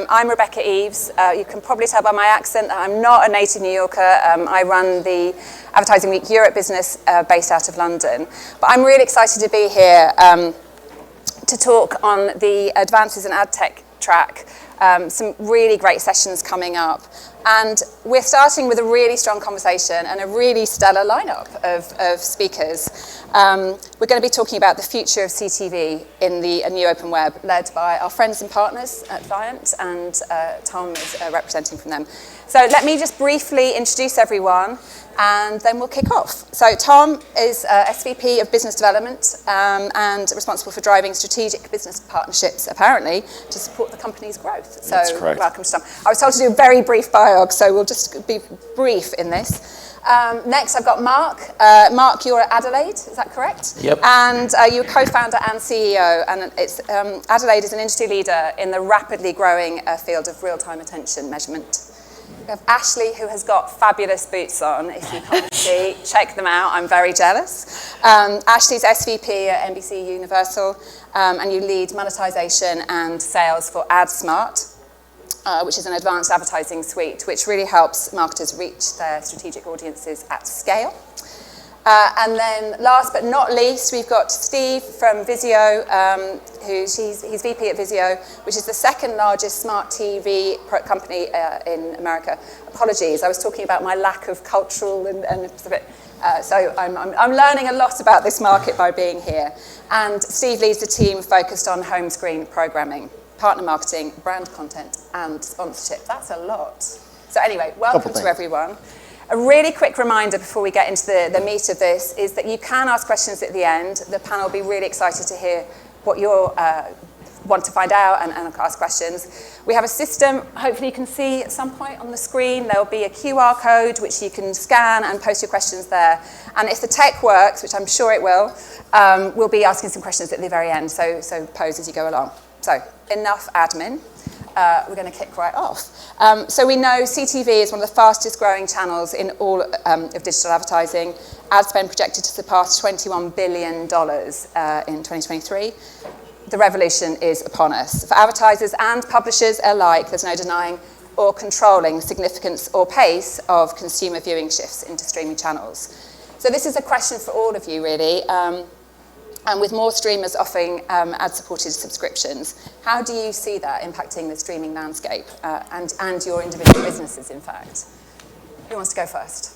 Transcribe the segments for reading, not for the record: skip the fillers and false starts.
I'm Rebecca Eves. You can probably tell by my accent that I'm not a native New Yorker. I run the Advertising Week Europe business based out of London. But I'm really excited to be here to talk on the advances in ad tech track. Some really great sessions coming up. And we're starting with a really strong conversation and a really stellar lineup of speakers. We're going to be talking about the future of CTV in the new open web, led by our friends and partners at Viant, and Tom is representing from them. So let me just briefly introduce everyone, and then we'll kick off. So Tom is SVP of Business Development and responsible for driving strategic business partnerships, apparently, to support the company's growth. So that's correct. Welcome to Tom. I was told to do a very brief biog, so we'll just be brief in this. Next, I've got Mark. Mark, you're at Adelaide, is that correct? Yep. And you're co-founder and CEO, and Adelaide is an industry leader in the rapidly growing field of real-time attention measurement. We have Ashley, who has got fabulous boots on. If you can't see, check them out. I'm very jealous. Ashley's SVP at NBC Universal, and you lead monetization and sales for AdSmart, which is an advanced advertising suite, which really helps marketers reach their strategic audiences at scale. And then last but not least, we've got Steve from Vizio, he's VP at Vizio, which is the second largest smart TV company in America. Apologies, I was talking about my lack of cultural so I'm learning a lot about this market by being here. And Steve leads the team focused on home screen programming, partner marketing, brand content, and sponsorship. That's a lot. So anyway, welcome to everyone. A really quick reminder before we get into the meat of this is that you can ask questions at the end. The panel will be really excited to hear what you want to find out and ask questions. We have a system, hopefully you can see at some point on the screen, there will be a QR code which you can scan and post your questions there. And if the tech works, which I'm sure it will, we'll be asking some questions at the very end, so pose as you go along. So, enough admin. We're going to kick right off. So we know CTV is one of the fastest growing channels in all of digital advertising. Ad spend projected to surpass $21 billion in 2023. The revolution is upon us. For advertisers and publishers alike, there's no denying or controlling the significance or pace of consumer viewing shifts into streaming channels. So this is a question for all of you, really. And with more streamers offering ad-supported subscriptions, how do you see that impacting the streaming landscape and your individual businesses, in fact? Who wants to go first?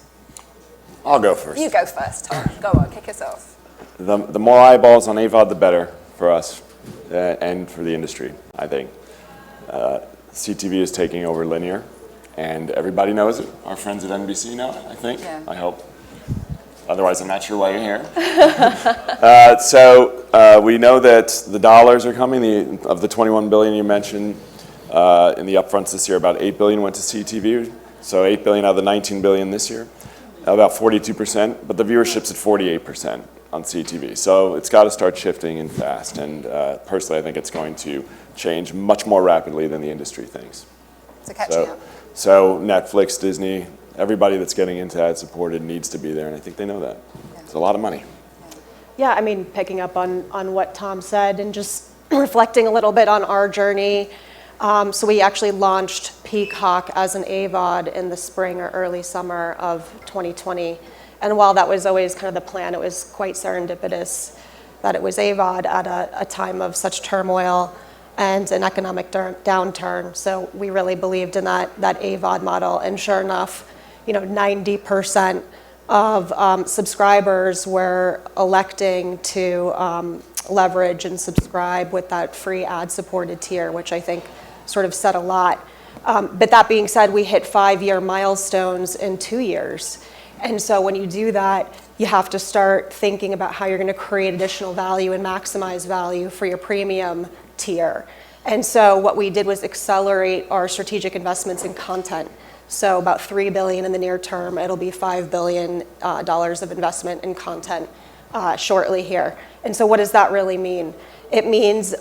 I'll go first. You go first, Tom. Go on, kick us off. The more eyeballs on AVOD, the better for us and for the industry, I think. CTV is taking over linear, and everybody knows it. Our friends at NBC know it, I think. Yeah. I hope. Otherwise, I'm not sure why you're here. So we know that the dollars are coming. Of the $21 billion you mentioned in the upfronts this year, about $8 billion went to CTV. So $8 billion out of the $19 billion this year, about 42%. But the viewership's at 48% on CTV. So it's got to start shifting and fast. And personally, I think it's going to change much more rapidly than the industry thinks. So catching up. So Netflix, Disney, everybody that's getting into ad-supported needs to be there, and I think they know that. Yeah. It's a lot of money. Yeah, I mean, picking up on what Tom said and just reflecting a little bit on our journey. So we actually launched Peacock as an AVOD in the spring or early summer of 2020. And while that was always kind of the plan, it was quite serendipitous that it was AVOD at a time of such turmoil and an economic downturn. So we really believed in that AVOD model. And sure enough, 90% of subscribers were electing to leverage and subscribe with that free ad-supported tier, which I think sort of said a lot. But that being said, we hit 5-year milestones in 2 years. And so when you do that, you have to start thinking about how you're going to create additional value and maximize value for your premium tier. And so what we did was accelerate our strategic investments in content. So about $3 billion in the near term. It'll be $5 billion of investment in content shortly here. And so what does that really mean? It means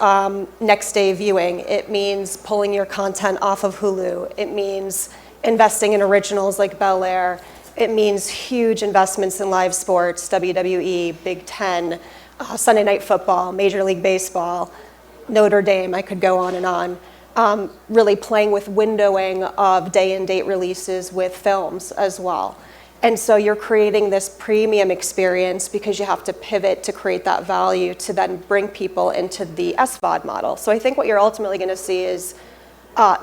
next day viewing. It means pulling your content off of Hulu. It means investing in originals like Bel Air. It means huge investments in live sports, WWE, Big Ten, Sunday Night Football, Major League Baseball, Notre Dame, I could go on and on. really playing with windowing of day and date releases with films as well. And so you're creating this premium experience because you have to pivot to create that value to then bring people into the SVOD model. So I think what you're ultimately going to see is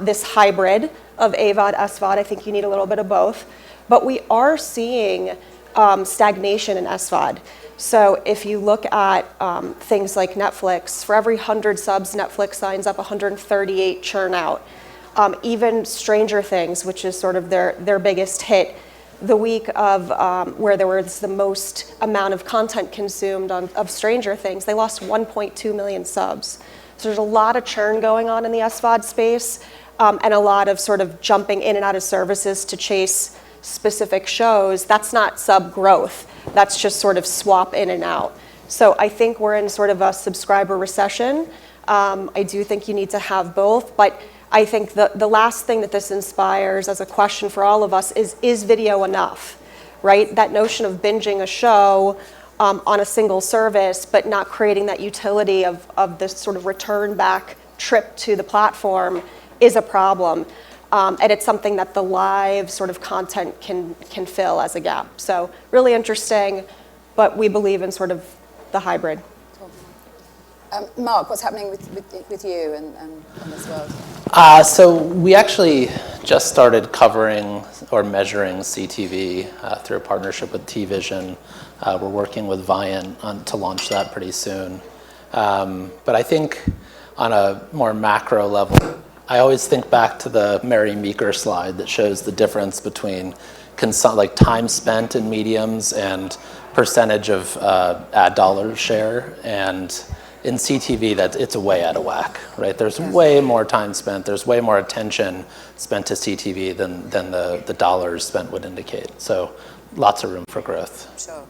this hybrid of AVOD, SVOD. I think you need a little bit of both. But we are seeing stagnation in SVOD. So if you look at things like Netflix, for every 100 subs, Netflix signs up 138 churn out. Even Stranger Things, which is sort of their biggest hit, the week of where there was the most amount of content consumed of Stranger Things, they lost 1.2 million subs. So there's a lot of churn going on in the SVOD space, and a lot of sort of jumping in and out of services to chase specific shows. That's not sub growth. That's just sort of swap in and out. So I think we're in sort of a subscriber recession. I do think you need to have both, but I think the last thing that this inspires as a question for all of us is video enough, right? That notion of binging a show on a single service, but not creating that utility of this sort of return back trip to the platform is a problem. And it's something that the live sort of content can fill as a gap. So really interesting, but we believe in sort of the hybrid. Mark, what's happening with you and in this world? So we actually just started covering or measuring CTV through a partnership with TVision. We're working with Viant to launch that pretty soon. But I think on a more macro level, I always think back to the Mary Meeker slide that shows the difference between time spent in mediums and percentage of ad dollars share. And in CTV, it's way out of whack, right? There's way more time spent. There's way more attention spent to CTV than the dollars spent would indicate. So lots of room for growth. Sure.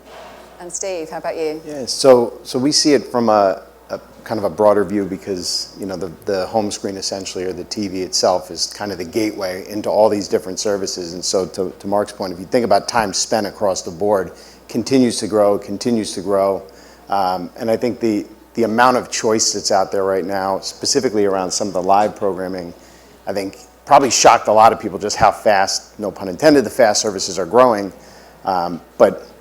And Steve, how about you? Yeah, so we see it from a kind of a broader view because, you know, the home screen essentially, or the TV itself, is kind of the gateway into all these different services. And so to Mark's point, if you think about time spent across the board, continues to grow. And I think the amount of choice that's out there right now, specifically around some of the live programming, I think probably shocked a lot of people just how fast, no pun intended, the fast services are growing. But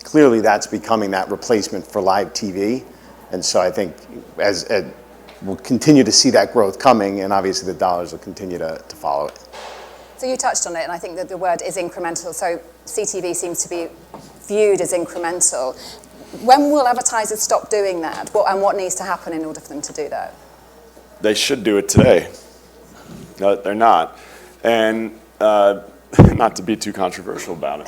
clearly that's becoming that replacement for live TV. And so I think we'll continue to see that growth coming, and obviously the dollars will continue to follow it. So you touched on it, and I think that the word is incremental. So CTV seems to be viewed as incremental. When will advertisers stop doing that? And what needs to happen in order for them to do that? They should do it today. No, they're not. And not to be too controversial about it.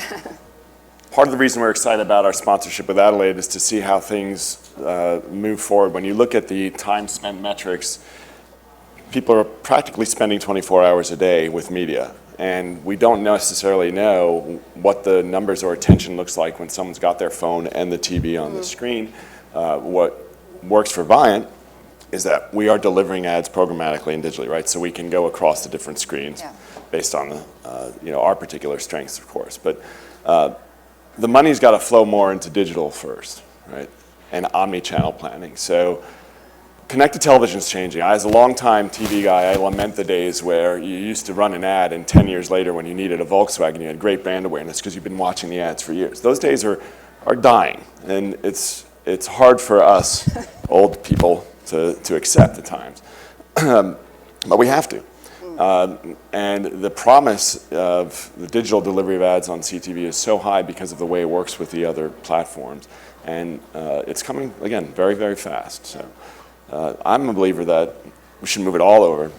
Part of the reason we're excited about our sponsorship with Adelaide is to see how things move forward. When you look at the time spent metrics, people are practically spending 24 hours a day with media. And we don't necessarily know what the numbers or attention looks like when someone's got their phone and the TV on the screen. What works for Viant is that we are delivering ads programmatically and digitally, right? So we can go across the different screens based on our particular strengths, of course. But the money's got to flow more into digital first, right? And omni-channel planning. So connected television's changing. As a longtime TV guy, I lament the days where you used to run an ad, and 10 years later when you needed a Volkswagen, you had great brand awareness because you've been watching the ads for years. Those days are dying, and it's hard for us old people to accept at times. But we have to. And the promise of the digital delivery of ads on CTV is so high because of the way it works with the other platforms. And it's coming, again, very, very fast. So I'm a believer that we should move it all over.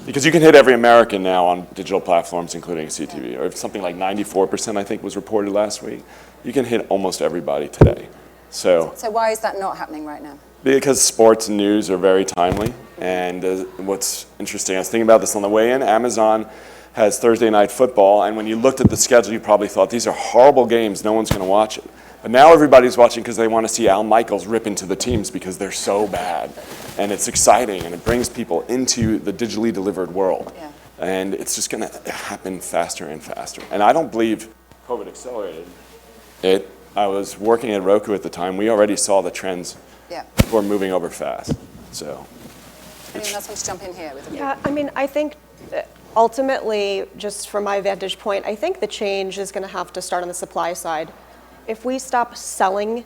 Because you can hit every American now on digital platforms, including CTV. Or something like 94%, I think, was reported last week. You can hit almost everybody today. So why is that not happening right now? Because sports and news are very timely. And what's interesting, I was thinking about this on the way in, Amazon has Thursday Night Football, and when you looked at the schedule, you probably thought, these are horrible games, no one's going to watch it. But now everybody's watching because they want to see Al Michaels rip into the teams because they're so bad. And it's exciting, and it brings people into the digitally delivered world. Yeah. And it's just going to happen faster and faster. And I don't believe COVID accelerated it. I was working at Roku at the time. We already saw the trends. Yeah. People are moving over fast. So Anyone else want to jump in here with a Yeah, I mean, I think ultimately, just from my vantage point, I think the change is going to have to start on the supply side. If we stop selling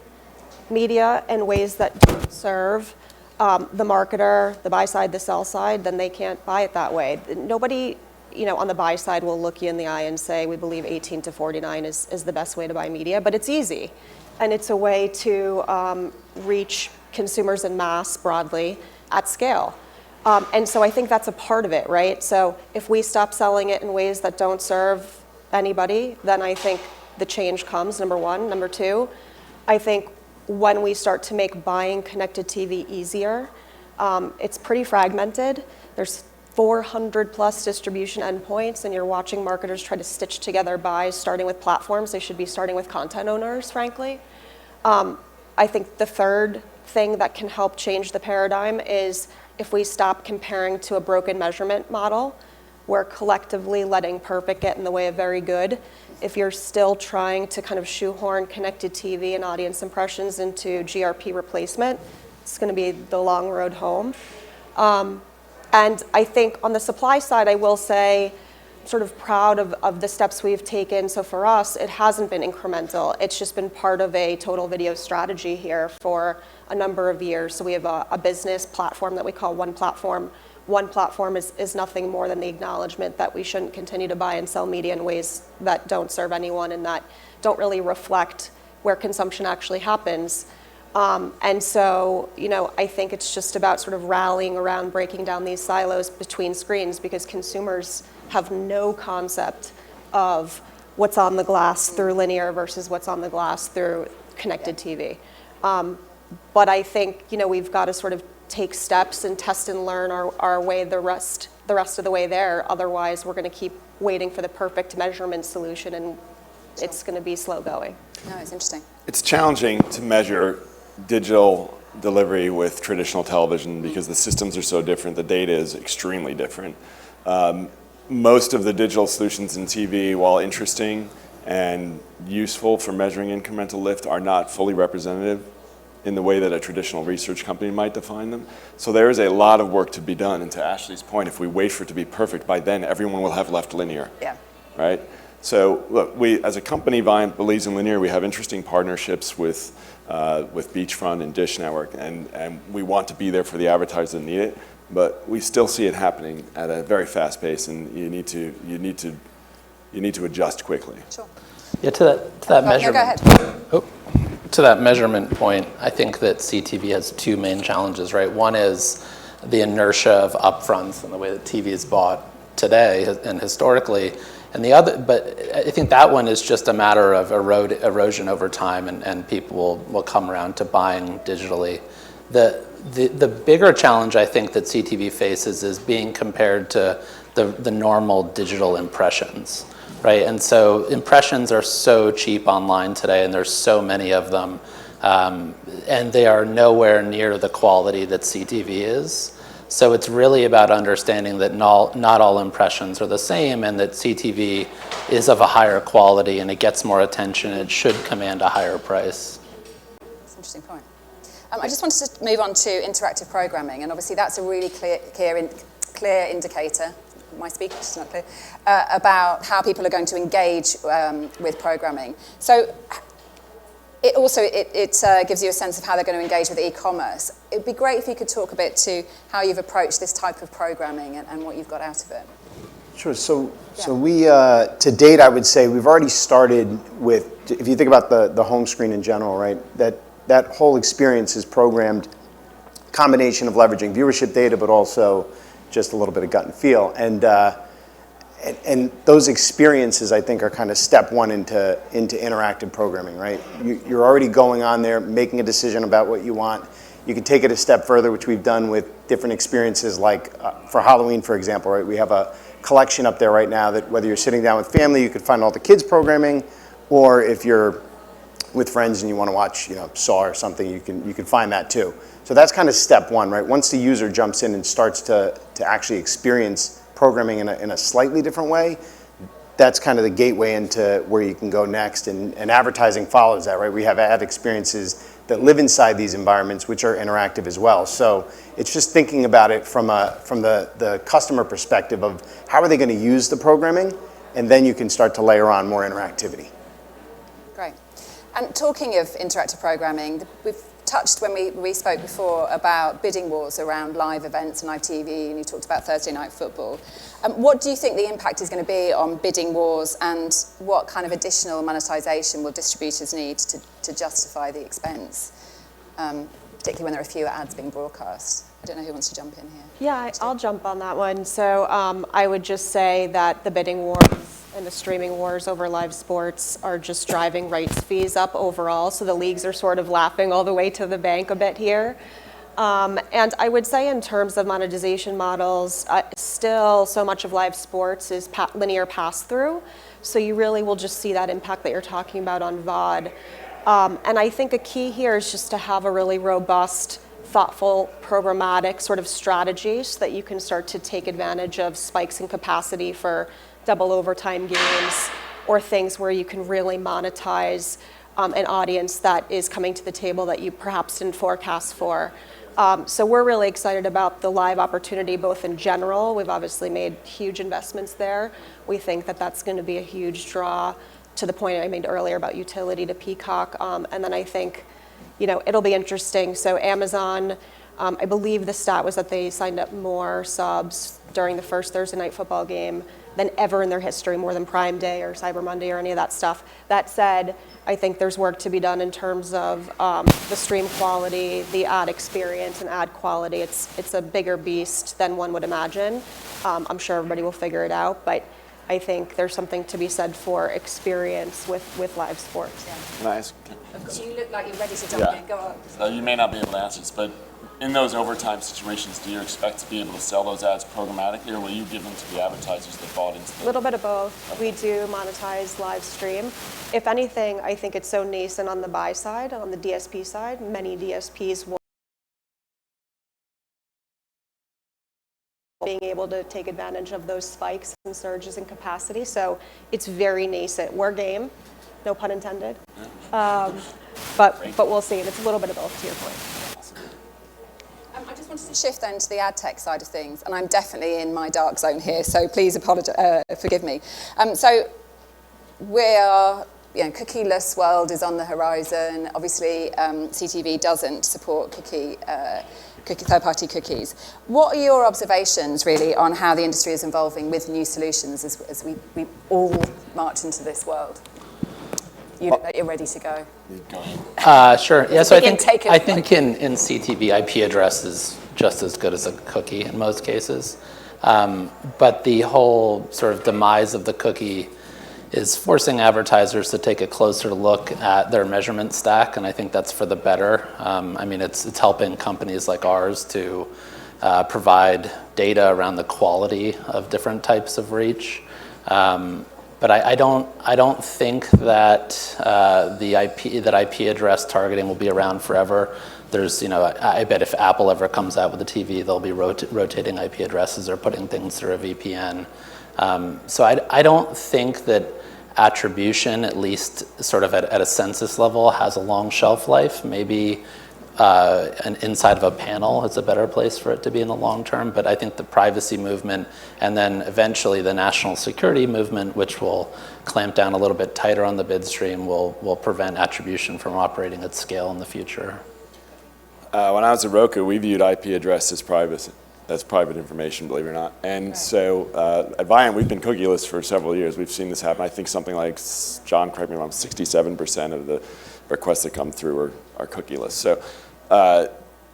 media in ways that don't serve the marketer, the buy side, the sell side, then they can't buy it that way. Nobody, on the buy side will look you in the eye and say, we believe 18 to 49 is the best way to buy media, but it's easy. And it's a way to reach consumers en masse broadly at scale. And so I think that's a part of it, right? So if we stop selling it in ways that don't serve anybody, then I think the change comes, number one. Number two, I think when we start to make buying connected TV easier, it's pretty fragmented. There's 400 plus distribution endpoints, and you're watching marketers try to stitch together buys starting with platforms. They should be starting with content owners, frankly. I think the third thing that can help change the paradigm is if we stop comparing to a broken measurement model, we're collectively letting perfect get in the way of very good. If you're still trying to kind of shoehorn connected TV and audience impressions into GRP replacement, it's going to be the long road home. And I think on the supply side, I will say, sort of proud of the steps we've taken. So for us, it hasn't been incremental. It's just been part of a total video strategy here for a number of years. So we have a business platform that we call One Platform. One Platform is nothing more than the acknowledgement that we shouldn't continue to buy and sell media in ways that don't serve anyone and that don't really reflect where consumption actually happens. And so, I think it's just about sort of rallying around breaking down these silos between screens because consumers have no concept of what's on the glass through linear versus what's on the glass through connected TV. But I think, we've got to sort of take steps and test and learn our way the rest of the way there. Otherwise, we're going to keep waiting for the perfect measurement solution, and it's going to be slow going. No, it's interesting. It's challenging to measure digital delivery with traditional television because the systems are so different. The data is extremely different. Most of the digital solutions in TV, while interesting and useful for measuring incremental lift, are not fully representative in the way that a traditional research company might define them. So there is a lot of work to be done. And to Ashley's point, if we wait for it to be perfect, by then everyone will have left linear. Yeah. Right? So look, we as a company, Viant believes in linear. We have interesting partnerships with Beachfront and Dish Network, and we want to be there for the advertisers that need it. But we still see it happening at a very fast pace, and you need to adjust quickly. Sure. Yeah, to that measurement. Go ahead. To that measurement point, I think that CTV has two main challenges, right? One is the inertia of upfronts and the way that TV is bought today and historically. And the other, but I think that one is just a matter of erosion over time, and people will come around to buying digitally. The bigger challenge I think that CTV faces is being compared to the normal digital impressions, right? And so impressions are so cheap online today, and there's so many of them, and they are nowhere near the quality that CTV is. So it's really about understanding that not all impressions are the same, and that CTV is of a higher quality and it gets more attention and it should command a higher price. That's an interesting point. I just wanted to move on to interactive programming, and obviously that's a really clear indicator, my speech is not clear, about how people are going to engage with programming. So it also gives you a sense of how they're going to engage with e-commerce. It'd be great if you could talk a bit to how you've approached this type of programming and what you've got out of it. Sure. So we, to date, I would say we've already started with, if you think about the home screen in general, right, that whole experience is programmed, combination of leveraging viewership data, but also just a little bit of gut and feel. And those experiences, I think, are kind of step one into interactive programming, right? You're already going on there, making a decision about what you want. You can take it a step further, which we've done with different experiences, like for Halloween, for example, right? We have a collection up there right now that whether you're sitting down with family, you can find all the kids' programming, or if you're with friends and you want to watch, Saw or something, you can find that too. So that's kind of step one, right? Once the user jumps in and starts to actually experience programming in a slightly different way, that's kind of the gateway into where you can go next, and advertising follows that, right? We have ad experiences that live inside these environments, which are interactive as well. So it's just thinking about it from the customer perspective of how are they going to use the programming, and then you can start to layer on more interactivity. Great. And talking of interactive programming, we've touched when we spoke before about bidding wars around live events and live TV, and you talked about Thursday Night Football. What do you think the impact is going to be on bidding wars, and what kind of additional monetization will distributors need to justify the expense, particularly when there are fewer ads being broadcast? I don't know who wants to jump in here. Yeah, I'll jump on that one. So I would just say that the bidding wars and the streaming wars over live sports are just driving rights fees up overall. So the leagues are sort of laughing all the way to the bank a bit here. And I would say in terms of monetization models, still so much of live sports is linear pass-through. So you really will just see that impact that you're talking about on VOD. And I think a key here is just to have a really robust, thoughtful, programmatic sort of strategy so that you can start to take advantage of spikes in capacity for double overtime games or things where you can really monetize an audience that is coming to the table that you perhaps didn't forecast for. So we're really excited about the live opportunity, both in general. We've obviously made huge investments there. We think that that's going to be a huge draw, to the point I made earlier about utility to Peacock. And then I think, it'll be interesting. So Amazon, I believe the stat was that they signed up more subs during the first Thursday Night Football game than ever in their history, more than Prime Day or Cyber Monday or any of that stuff. That said, I think there's work to be done in terms of the stream quality, the ad experience, and ad quality. It's a bigger beast than one would imagine. I'm sure everybody will figure it out, but I think there's something to be said for experience with live sports. Yeah. Can I ask? You look like you're ready to jump in. Go on. So you may not be able to answer this, but in those overtime situations, do you expect to be able to sell those ads programmatically, or will you give them to the advertisers that bought into them? A little bit of both. We do monetize live stream. If anything, I think it's so nascent on the buy side, on the DSP side. Many DSPs will being able to take advantage of those spikes and surges in capacity. So it's very nascent. We're game, no pun intended. But we'll see. And it's a little bit of both, to your point. I just wanted to shift then to the ad tech side of things, and I'm definitely in my dark zone here, so please forgive me. So we're, cookieless world is on the horizon. Obviously, CTV doesn't support third-party cookies. What are your observations, really, on how the industry is evolving with new solutions as we all march into this world? You look like you're ready to go. Sure. Yeah. So I think in CTV, IP address is just as good as a cookie in most cases. But the whole sort of demise of the cookie is forcing advertisers to take a closer look at their measurement stack, and I think that's for the better. It's helping companies like ours to provide data around the quality of different types of reach. But I don't think that that IP address targeting will be around forever. There's, I bet if Apple ever comes out with a TV, they'll be rotating IP addresses or putting things through a VPN. So I don't think that attribution, at least sort of at a census level, has a long shelf life. Maybe an inside of a panel is a better place for it to be in the long term, but I think the privacy movement and then eventually the national security movement, which will clamp down a little bit tighter on the bid stream, will prevent attribution from operating at scale in the future. When I was at Roku, we viewed IP address as private information, believe it or not. And so at Viant, we've been cookieless for several years. We've seen this happen. I think something like, John, correct me if I'm wrong, 67% of the requests that come through are cookieless. So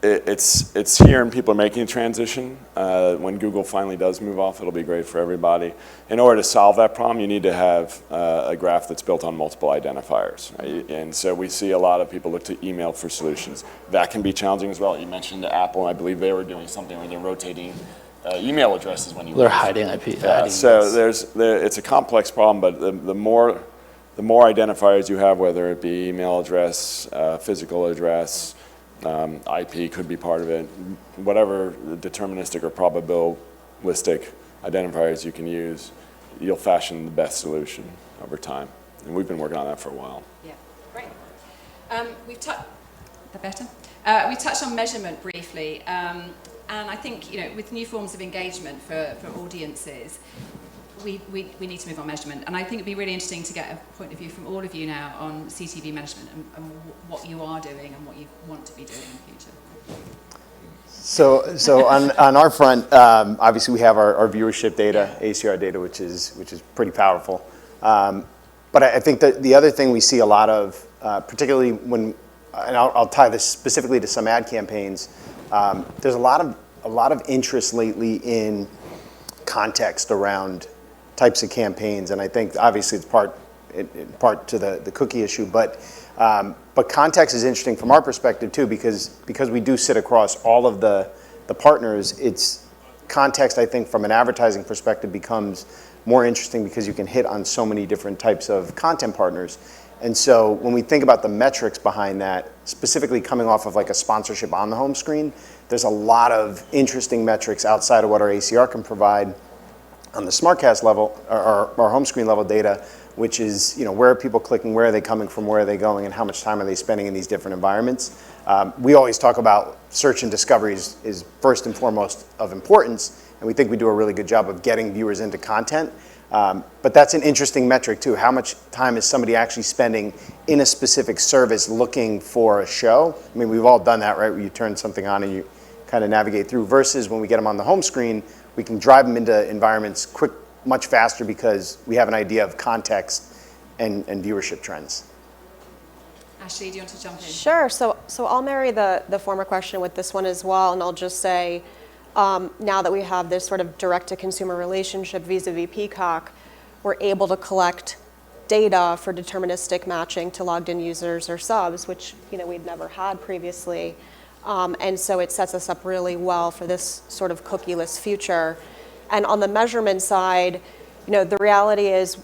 it's here and people are making a transition. When Google finally does move off, it'll be great for everybody. In order to solve that problem, you need to have a graph that's built on multiple identifiers. Right? And so we see a lot of people look to email for solutions. That can be challenging as well. You mentioned Apple, and I believe they were doing something where they're rotating email addresses when you They're hiding IP. So it's a complex problem, but the more identifiers you have, whether it be email address, physical address, IP could be part of it, whatever deterministic or probabilistic identifiers you can use, you'll fashion the best solution over time. And we've been working on that for a while. Yeah, great. that better? We touched on measurement briefly, and I think, you know, with new forms of engagement for audiences, we need to move on measurement. And I think it'd be really interesting to get a point of view from all of you now on CTV management and what you are doing and what you want to be doing in the future. So on our front, obviously we have our viewership data, ACR data, which is pretty powerful. But I think that the other thing we see a lot of, particularly when, and I'll tie this specifically to some ad campaigns, there's a lot of interest lately in context around types of campaigns, and I think obviously it's in part to the cookie issue, but context is interesting from our perspective too, because we do sit across all of the partners. It's context, I think, from an advertising perspective becomes more interesting because you can hit on so many different types of content partners. And so when we think about the metrics behind that, specifically coming off of like a sponsorship on the home screen, there's a lot of interesting metrics outside of what our ACR can provide on the SmartCast level, or our home screen level data, which is, you know, where are people clicking, where are they coming from, where are they going, and how much time are they spending in these different environments. We always talk about search and discovery is first and foremost of importance, and we think we do a really good job of getting viewers into content. But that's an interesting metric too. How much time is somebody actually spending in a specific service looking for a show? I mean, we've all done that, right? Where you turn something on and you kind of navigate through, versus when we get them on the home screen, we can drive them into environments much faster because we have an idea of context and viewership trends. Ashley, do you want to jump in? Sure. So I'll marry the former question with this one as well, and I'll just say, now that we have this sort of direct-to-consumer relationship vis-a-vis Peacock, we're able to collect data for deterministic matching to logged-in users or subs, which, you know, we'd never had previously. And so it sets us up really well for this sort of cookieless future. And on the measurement side, you know, the reality is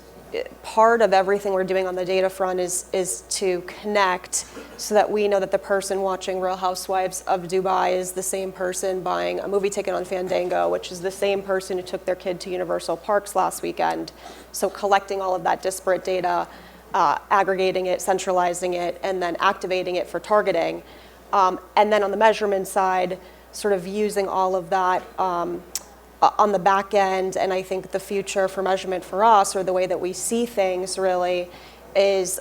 part of everything we're doing on the data front is to connect so that we know that the person watching Real Housewives of Dubai is the same person buying a movie ticket on Fandango, which is the same person who took their kid to Universal Parks last weekend. So collecting all of that disparate data, aggregating it, centralizing it, and then activating it for targeting. And then on the measurement side, sort of using all of that on the back end. And I think the future for measurement for us, or the way that we see things really, is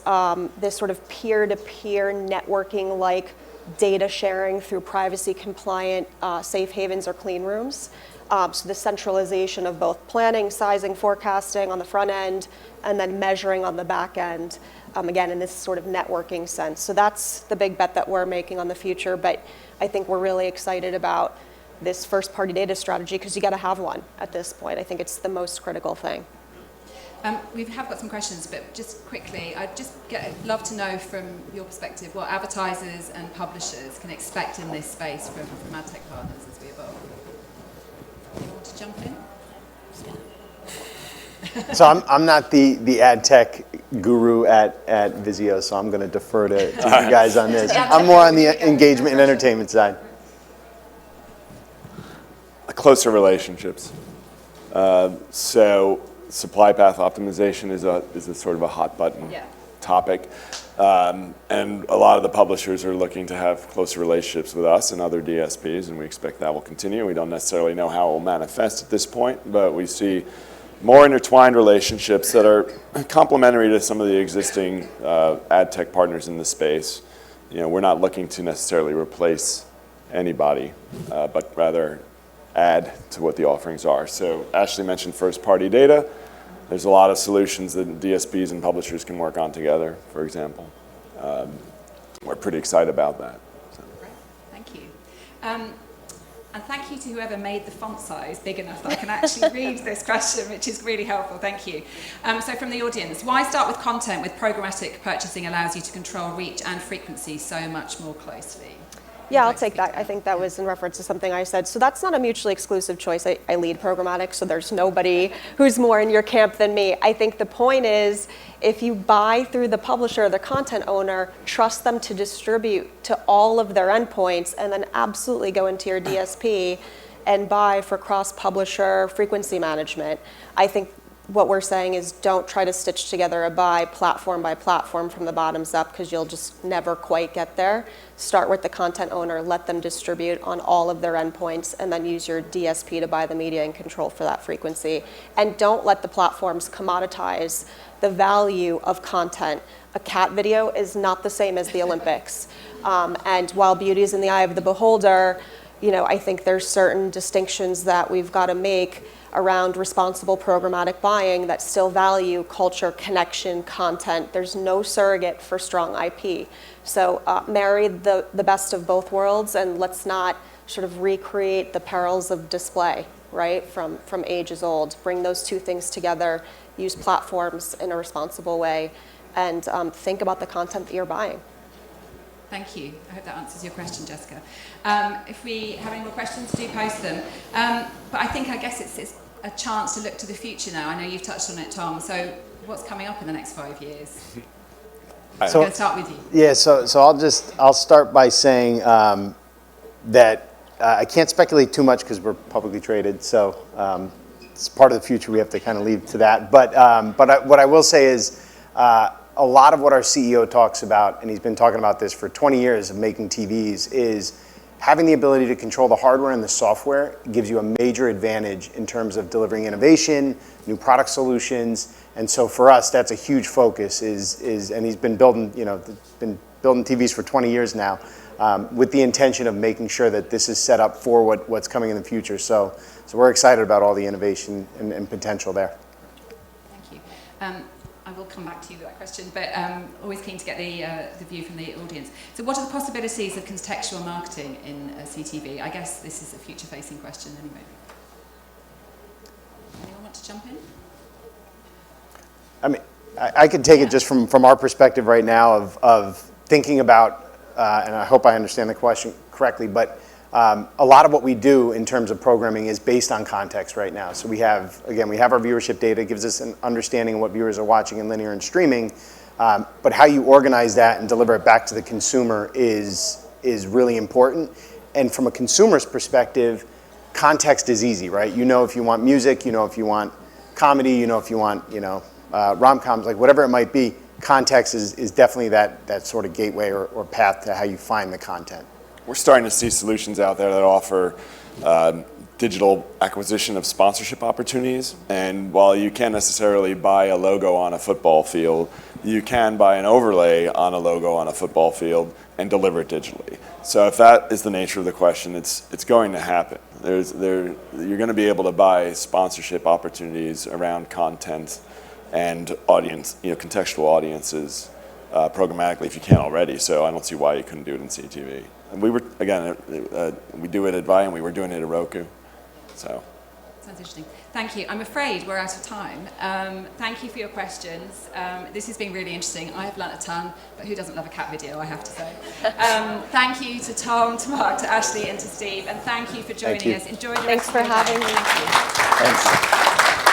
this sort of peer-to-peer networking like data sharing through privacy compliant safe havens or clean rooms. So the centralization of both planning, sizing, forecasting on the front end, and then measuring on the back end, again, in this sort of networking sense. So that's the big bet that we're making on the future, but I think we're really excited about this first-party data strategy because you got to have one at this point. I think it's the most critical thing. We have got some questions, but just quickly, I'd just love to know from your perspective what advertisers and publishers can expect in this space from ad tech partners as we evolve. You want to jump in? So I'm not the ad tech guru at Vizio, so I'm going to defer to you guys on this. I'm more on the engagement and entertainment side. Closer relationships. So supply path optimization is a sort of a hot button topic. And a lot of the publishers are looking to have closer relationships with us and other DSPs, and we expect that will continue. We don't necessarily know how it will manifest at this point, but we see more intertwined relationships that are complementary to some of the existing ad tech partners in the space. You know, we're not looking to necessarily replace anybody, but rather add to what the offerings are. So Ashley mentioned first-party data. There's a lot of solutions that DSPs and publishers can work on together, for example. We're pretty excited about that. So. Great, thank you. And thank you to whoever made the font size big enough that I can actually read this question, which is really helpful, thank you. So from the audience, why start with content with programmatic purchasing allows you to control reach and frequency so much more closely? Yeah, I'll take that. I think that was in reference to something I said. So that's not a mutually exclusive choice. I lead programmatic, so there's nobody who's more in your camp than me. I think the point is, if you buy through the publisher or the content owner, trust them to distribute to all of their endpoints, and then absolutely go into your DSP and buy for cross-publisher frequency management. I think what we're saying is don't try to stitch together a buy platform by platform from the bottoms up, because you'll just never quite get there. Start with the content owner, let them distribute on all of their endpoints, and then use your DSP to buy the media and control for that frequency. And don't let the platforms commoditize the value of content. A cat video is not the same as the Olympics. And while beauty is in the eye of the beholder, I think there's certain distinctions that we've got to make around responsible programmatic buying that still value culture, connection, content. There's no surrogate for strong IP. So marry the best of both worlds, and let's not sort of recreate the perils of display, right, from ages old. Bring those two things together, use platforms in a responsible way, and think about the content that you're buying. Thank you. I hope that answers your question, Jessica. If we have any more questions, do post them. But I guess it's a chance to look to the future now. I know you've touched on it, Tom. So what's coming up in the next 5 years? I'm going to start with you. Yeah, so I'll start by saying that I can't speculate too much because we're publicly traded. So it's part of the future we have to kind of leave to that. But what I will say is a lot of what our CEO talks about, and he's been talking about this for 20 years of making TVs, is having the ability to control the hardware and the software gives you a major advantage in terms of delivering innovation, new product solutions. And so for us, that's a huge focus and he's been building, TVs for 20 years now, with the intention of making sure that this is set up for what's coming in the future. So we're excited about all the innovation and potential there. Thank you. I will come back to you with that question, but always keen to get the view from the audience. So what are the possibilities of contextual marketing in CTV? I guess this is a future-facing question anyway. Anyone want to jump in? I mean, I could take it just from our perspective right now of thinking about, and I hope I understand the question correctly, but a lot of what we do in terms of programming is based on context right now. So we have our viewership data, gives us an understanding of what viewers are watching in linear and streaming, but how you organize that and deliver it back to the consumer is really important. And from a consumer's perspective, context is easy, right? If you want music, if you want comedy, if you want, rom-coms, like whatever it might be, context is definitely that sort of gateway or path to how you find the content. We're starting to see solutions out there that offer digital acquisition of sponsorship opportunities. And while you can't necessarily buy a logo on a football field, you can buy an overlay on a logo on a football field and deliver it digitally. So if that is the nature of the question, it's going to happen. You're going to be able to buy sponsorship opportunities around content and audience, contextual audiences programmatically if you can't already. So I don't see why you couldn't do it in CTV. And we do it at Viant, we were doing it at Roku. So. Sounds interesting. Thank you. I'm afraid we're out of time. Thank you for your questions. This has been really interesting. I have learnt a ton, but who doesn't love a cat video, I have to say. Thank you to Tom, to Mark, to Ashley, and to Steve. And thank you for joining us. Enjoy the rest of your day. Thanks for having me. Thank you. Thanks.